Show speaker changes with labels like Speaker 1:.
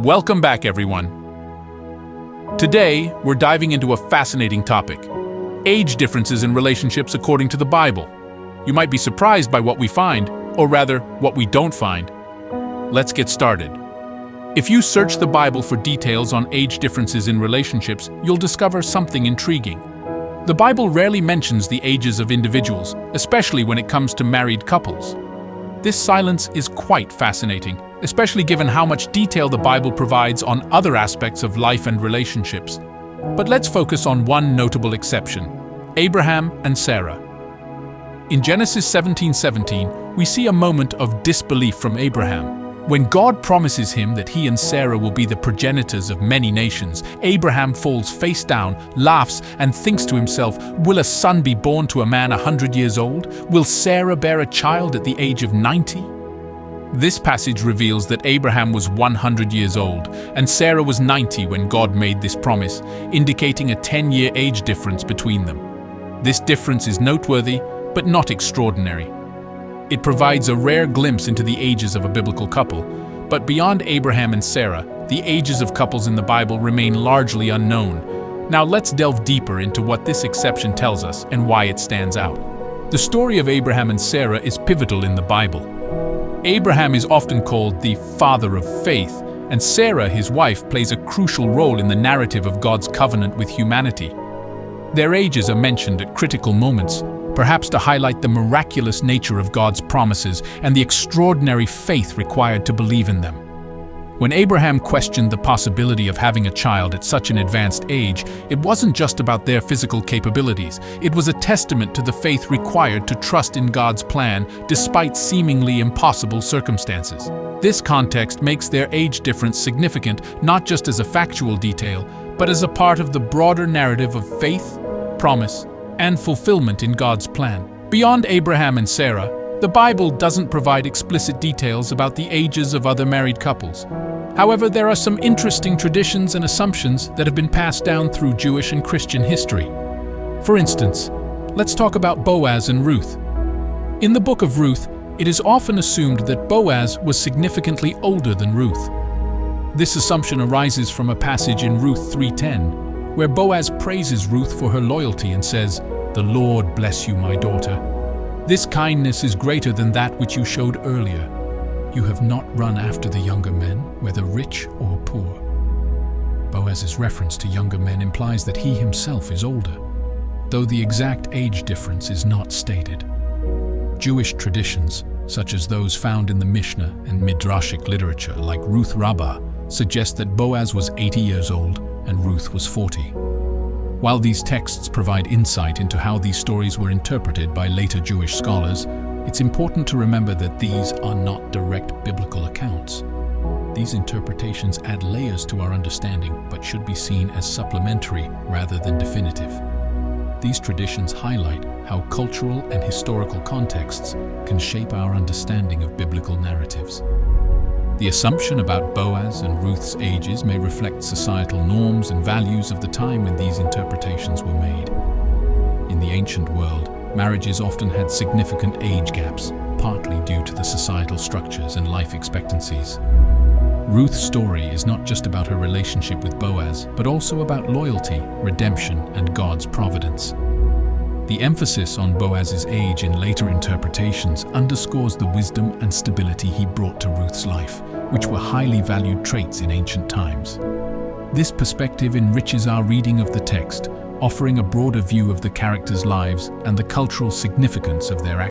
Speaker 1: Welcome back, everyone. Today, we're diving into a fascinating topic: age differences in relationships according to the Bible. You might be surprised by what we find, or rather, what we don't find. Let's get started. If you search the Bible for details on age differences in relationships, you'll discover something intriguing. The Bible rarely mentions the ages of individuals, especially when it comes to married couples. This silence is quite fascinating, especially given how much detail the Bible provides on other aspects of life and relationships. But let's focus on one notable exception: Abraham and Sarah. In Genesis 17:17, we see a moment of disbelief from Abraham. When God promises him that he and Sarah will be the progenitors of many nations, Abraham falls face down, laughs, and thinks to himself, will a son be born to a man 100 years old? Will Sarah bear a child at the age of 90? This passage reveals that Abraham was 100 years old, and Sarah was 90 when God made this promise, indicating a 10-year age difference between them. This difference is noteworthy, but not extraordinary. It provides a rare glimpse into the ages of a biblical couple, but beyond Abraham and Sarah, the ages of couples in the Bible remain largely unknown. Now let's delve deeper into what this exception tells us and why it stands out. The story of Abraham and Sarah is pivotal in the Bible. Abraham is often called the father of faith, and Sarah, his wife, plays a crucial role in the narrative of God's covenant with humanity. Their ages are mentioned at critical moments, perhaps to highlight the miraculous nature of God's promises and the extraordinary faith required to believe in them. When Abraham questioned the possibility of having a child at such an advanced age, it wasn't just about their physical capabilities. It was a testament to the faith required to trust in God's plan despite seemingly impossible circumstances. This context makes their age difference significant not just as a factual detail, but as a part of the broader narrative of faith, promise, and fulfillment in God's plan. Beyond Abraham and Sarah, the Bible doesn't provide explicit details about the ages of other married couples. However, there are some interesting traditions and assumptions that have been passed down through Jewish and Christian history. For instance, let's talk about Boaz and Ruth. In the book of Ruth, it is often assumed that Boaz was significantly older than Ruth. This assumption arises from a passage in Ruth 3:10, where Boaz praises Ruth for her loyalty and says, "The Lord bless you, my daughter. This kindness is greater than that which you showed earlier. You have not run after the younger men, whether rich or poor." Boaz's reference to younger men implies that he himself is older, though the exact age difference is not stated. Jewish traditions, such as those found in the Mishnah and Midrashic literature like Ruth Rabbah, suggest that Boaz was 80 years old and Ruth was 40. While these texts provide insight into how these stories were interpreted by later Jewish scholars, it's important to remember that these are not direct biblical accounts. These interpretations add layers to our understanding, but should be seen as supplementary rather than definitive. These traditions highlight how cultural and historical contexts can shape our understanding of biblical narratives. The assumption about Boaz and Ruth's ages may reflect societal norms and values of the time when these interpretations were made. In the ancient world, marriages often had significant age gaps, partly due to the societal structures and life expectancies. Ruth's story is not just about her relationship with Boaz, but also about loyalty, redemption, and God's providence. The emphasis on Boaz's age in later interpretations underscores the wisdom and stability he brought to Ruth's life, which were highly valued traits in ancient times. This perspective enriches our reading of the text, offering a broader view of the characters' lives and the cultural significance of their actions.